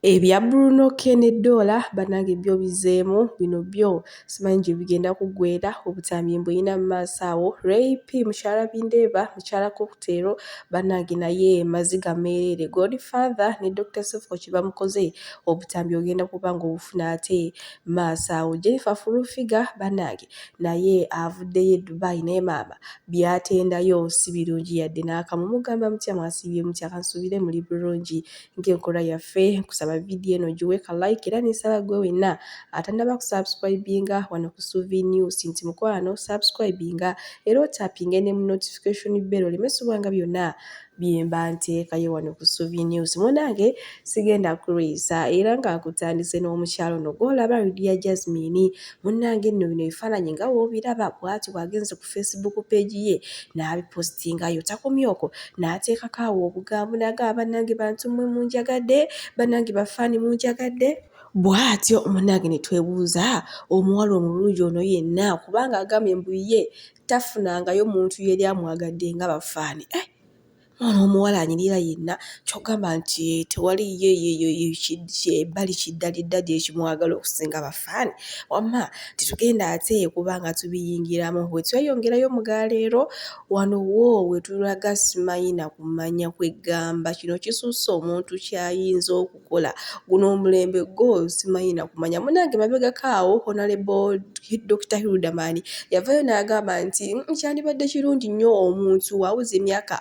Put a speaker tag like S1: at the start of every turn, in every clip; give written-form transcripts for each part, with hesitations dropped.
S1: Ebya Bruno K ne Dola bannange byo bizeemu bino byo simanyi gye bigenda kuggweera obutambi mbuyina mu maaso awo. Ray P mukyala Bindeeba mukyala Cocktail bannange naye maziga meerere Godfather ne Dr. Sefuko kye bamukoze obutambi ogenda kuba nga obufuna ate maaso awo. Jennifer Furufiga bannange naye avuddeyo e Dubai naye maama byatendayo si birungi yadde n'akamu mugamba mutya mwasiibye mutya kansuubire muli bulungi ng'enkola yaffe kusaba vidiyo eno giweeka like era n'esaba gwe wenna atannaba kusubscribinga wano ku Suvi News nti mukwano subscribinga era otapinge ne mu notification bell olemesibwanga byonna bye mba nteekayo wano ku Suvi News. Munnange sigenda kulwisa era nga nkutandise n'omukyalo ono gw'olaba Lydia Jasmine munnange nno bino ebifaananyi nga w'obiraba bw'ati bw'agenze ku Facebook page ye n'abipostingayo takomye okwo n'ateekako awo obugambo n'agamba bannange bantu mmwe munjagadde bannange bafaani munjagadde bw'atyo munnange ne twebuuza omuwala omulungi ono yenna kubanga agambye mbuye tafunangayo muntu yeri amwagadde nga bafaani ono omuwala anyirira yenna kyogamba nti tewaliyo ebbali kiddaliddali ekimwagala okusinga bafaani wamma tetugenda ate kubanga tubiyingiramu bwe tweyongerayo mugaaleero wano wo we tulaga simanyi na kumanya kweggamba kino kisusse omuntu kyayinza okukola guno omulembe gwo simanyi na kumanya munnange mabegako awo Honorable Dr. Hilda Mani yavayo n'agamba nti kyandibadde kirungi nnyo omuntu awuza emyaka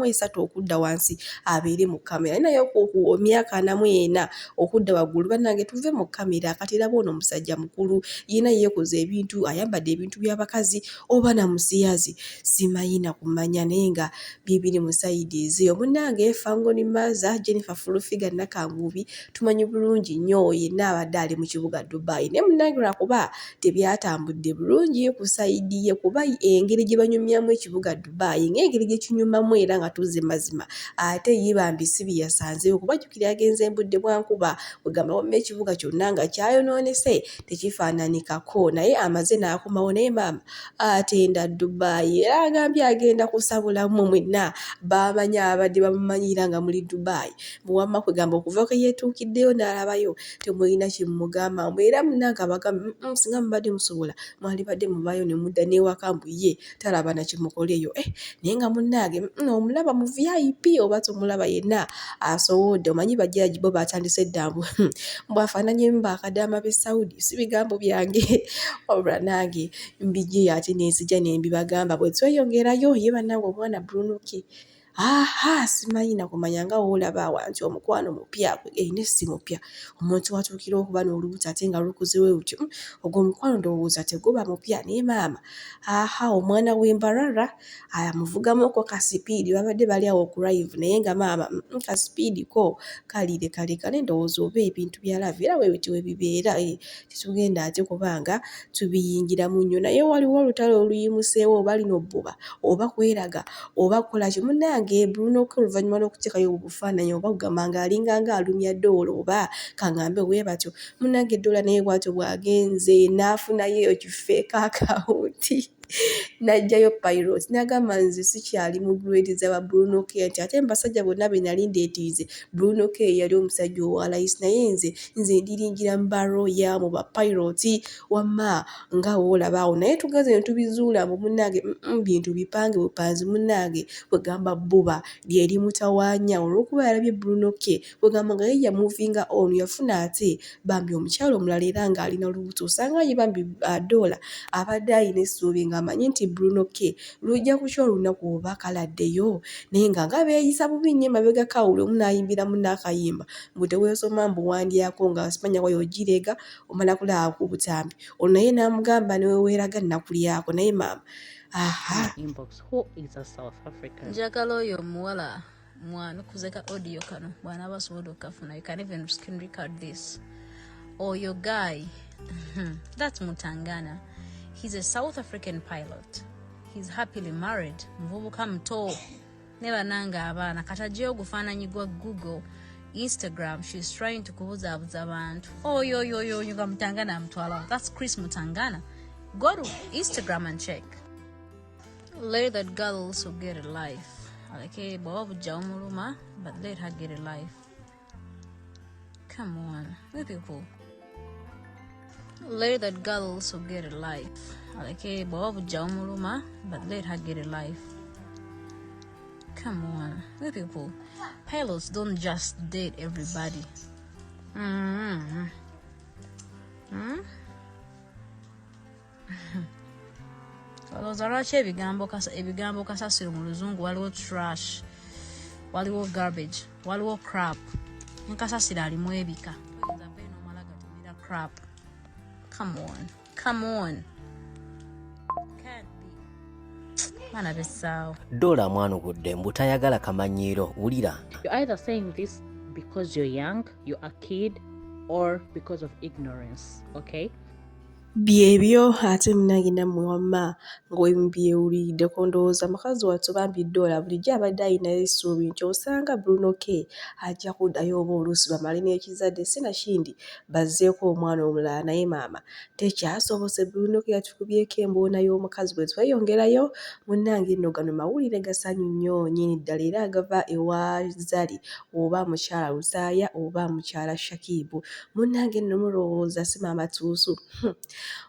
S1: 43 okudda wansi abeere mu kamera naye ku myaka 44 okudda waggulu bannange tuve mu kamera kati raba ono omusajja mukulu yina yeekoze ebintu ayambadde ebintu by'abakazi oba namusiyazi simanyi na kumanya naye nga bibiri mu sayidi ezeyo munnange Fangoni Maza Jennifer Furufiga Nakangubi tumanyi bulungi nnyo yenna abadde ali mu kibuga Dubai naye munnange lwakuba tebyatambudde bulungi ku sayidi ye kuba engeri gye banyumyamu ekibuga Dubai ng'engeri gye kinyumamu era nga tuze mazima ate yibambi si byasanzeyo kuba jjukira yagenze embudde bwankuba kwegamba wamma ekibuga kyonna nga kyayonoonese tekifaananikako naye amaze n'akomawo naye maama atenda Dubai era agambye agenda kusabulamu mwenna bamanya abadde bamumanyira nga muli Dubai muwamma kwegamba okuva ke yeetuukiddeyo n'alabayo temulina kimugamba era munnange abagamba singa mubadde musobola mwalibadde muvaayo ne mudda n'ewaka mbuye talaba na kimukoleyo naye nga munnange omulaba mu VIP oba tomulaba yenna asobodde omanyi bajaji bo batandise edda bwafaananyemu bakadaama b'e Saudi si bigambo byange wabula nange mbijje ate n'enzija ne mbibagamba bwe tweyongerayo ye bannange omwana Bruno K simanyi na kumanya nga woolaba awanti omukwano mupya ne si mupya omuntu watuukira okuba n'olubuto ate nga lukuzewe lutyo ogwo omukwano ndowooza teguba mupya naye maama omwana w'embarara amuvugamuko kasipiidi babadde bali awo ku live naye nga maama kasipiidi ko kalire kalekale ndowooza oba ebintu byalavu era bwebiti we bibeera tetugenda ate kubanga tubiyingiramu nnyo naye waliwo olutalo oluyimuseewo oba lino bbuba oba kweraga oba kukola ki munnange Bruno K oluvannyuma lw'okuteekayo obufaananyi oba kugamba nga alinganga alumya Doola oba kaŋŋambe bwe batyo munnange Doola naye bwatyo bw'agenze n'afunayo ekifeeka akawunti n'aggyayo pilot n'agamba nze sikyali mu grade z'aba Bruno K nti ate mbasajja bonna be nali ndeetiize Bruno K yali omusajja owa layisi naye nze ndiringira mu baroya mu bapiloti wamma nga woolaba awo naye tugaze ne tubizuula mu munnange bintu bipange bupanzi munnange kwegamba bbuba lyeri mutawaanya olw'okuba yalabye Bruno K kwegamba nga ye yamuvinga ono yafuna ate bambi omukyalo omulala era ng'alina olubuto osanga ye bambi Doola abadde alina essuubi ng'amanyi nti Bruno K lujja kukya olunaku oba kaladdeyo naye nga beeyisa bubi nnyo emabegako awo buli omu n'ayimbira munne akayimba mbu teweesoma mbuwandyako nga simanya wayo ogirega omala kulaba ku butambi ono naye n'amugamba newe weeraga nnakulyako naye maama
S2: njagala oyo omuwala mwanukuze ka audio kano bw'anaaba asobola okukafuna you can even screen record this oyo guy that's Mutangana. He's a South African pilot. He's happily married. Muvubuka muto. Never nanga abana. Katajio gufananyi gwa Google, Instagram. She's trying to kubuzabuza abantu. Oh, yo, you got Mutangana mtwala. That's Chris Mutangana. Go to Instagram and check. Let that girl also get a life. Okay, bawabu jaumuluma, but let her get a life. Come on, you people. Let that girl also get a life. Like, but let her get a life. Come on, you people. Pilots don't just date everybody. ebigambo kasasiro mu luzungu waliwo trash, waliwo garbage, waliwo crap. Nkasasiro alimu ebika. Crap. Come on. Can't be. Mana besao.
S3: Dola mwana gudde mbutayagala kamanyiro ulira.
S4: You're either saying this because you're young, you're a kid, or because of ignorance, okay?
S1: Byebyo ate munagenda mmwe wamma ng'obyewuliddeko ndowooza mukazi wattu bambi Dola bulijjo abadde alina essuubi nti osanga Bruno K ajja kuddayo oba oluusi bamale n'ekizadde sinakindi bazzeeko omwana omulala naye maama tekyasobose. Bruno K yatukubyeko emboona y'omukazi bwe tweyongerayo munnange nno gano mawulire gasanyu nnyo nnyini ddala era agava ewa Zali oba mukyala Luzaaya oba mukyala Shakibu. Munnange nno mulowooza si maama tuusu.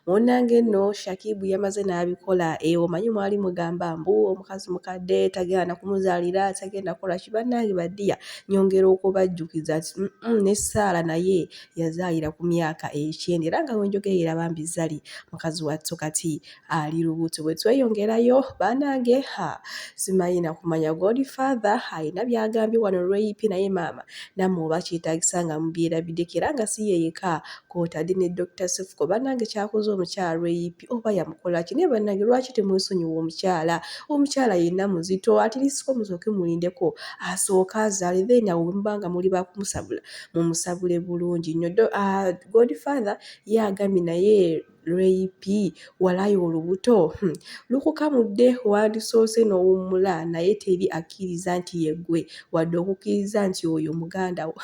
S1: Munnange nno Shakibu yamaze n'abikola omanyi mwali mugamba mbu omukazi mukadde tagenda kumuzaalira tagenda kukola ki. Bannange baddiya nyongera okubajjukiza nti ne Saala naye yazaalira ku myaka 9 era nga wenjogerera bambi Zali mukazi wattu kati ali lubuto. Bwe tweyongerayo bannange simanyi na kumanya Godfather alina byagambye wano Rape naye maama nammwe oba kyetaagisa nga mubyerabiddeko era nga si yeyeka kw'otadde ne Dr. Sefuko. Bannange kyakoze omukyala Rape oba yamukola ki? Naye bannange lwaki temwesonyiwa omukyala yenna muzito atirisiko musooke mulindeko asooka azaale then awo mubanga muli bakumusabula mumusabule bulungi nnyo. Godfather yagambye naye Rape walayo olubuto lukukamudde wandisoose n'owummula naye teri akkiriza nti yeggwe wadde okukkiriza nti oyo muganda wo.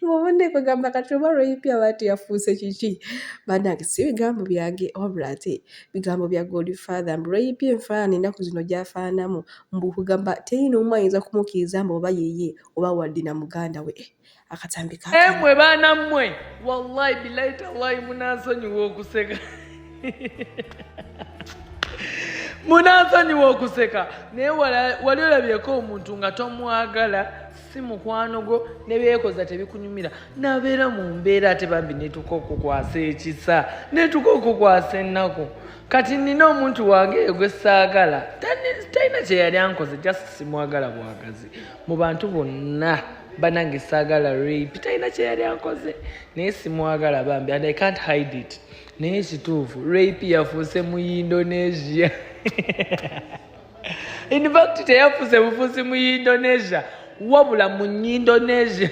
S1: Mubonde kugamba kati oba Rape abati yafuuse kiki? Bannange si bigambo byange wabula ate bigambo bya Godfather mbu Rape enfaanana ennaku zino gy'afaananamu mbu kugamba teri n'omu ayinza kumukkiriza mbu oba yeye oba wadde na muganda we. Akatambi kakana.
S5: Mmwe baana mmwe wallahi billahi tallahi munansonyiwa okuseka. Munansonyiwa okuseka naye wali olabyeko omuntu nga tomwagala si mukwano gwo ne beekoza tebikunyumira nabeera mu mbeera ate bambi netuka okukwasa ekisa netuka okukwasa ennaku. Kati nina omuntu wange gwe saagala talina kye yali ankoze just simwagala bwagazi mu bantu bonna. Bannange saagala Rape talina kye yali ankoze naye simwagala bambi and I can't hide it. Naye kituufu Rape yafuuse mu Indonesia. In fact teyafuuse bufuusi mu Indonesia wabula mu Indonesia.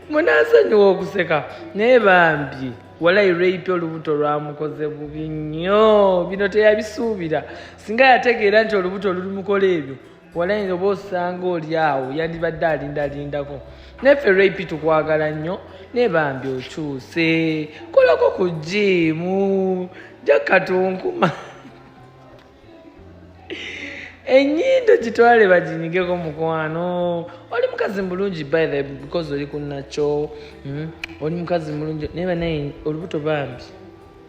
S5: Munansonyiwa okuseka naye bambi walayi Rape olubuto lwamukoze bubi nnyo bino teyabisuubira. Singa yategeera nti olubuto lulumukola ebyo walayi oba osanga oli awo yandibadde alindako. Neffe Rape tukwagala nnyo ne bambi okyuse kolako ku jimu jakatunkuma ennyindo gitwale baginyigeko mukwano. Oli mukazi mulungi by the because oli kunakyo oli mukazi mulungi naye banaye olubuto bambi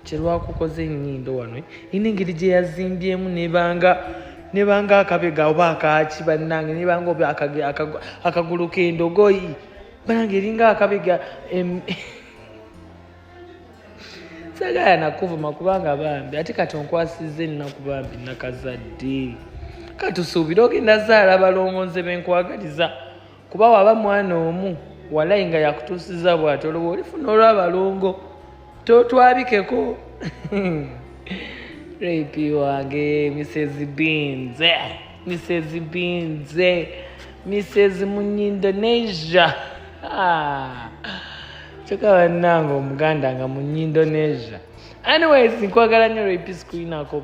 S5: kyelwakukoze ennyindo wano ina engeri gye yazimbyemu nebanga akabega oba akaki bannange nebanga oba akagulu k'endogoyi bannange eringa akabega sagala nakuvuma kubanga bambi ate kati onkwasizza ennaku bambi nakazadde katusuubire ogenda zaala balongonze benkwagaliza kuba waba mwana omu walayi nga yakutuusiza bw'ati olwoba olifuna olw'abalongo totwabikeko. Rape wange Mrs. mu Indonesia. Kyokka bannange omuganda nga mu Indonesia. Anyways nkwagala nnyo Rape Queen ako.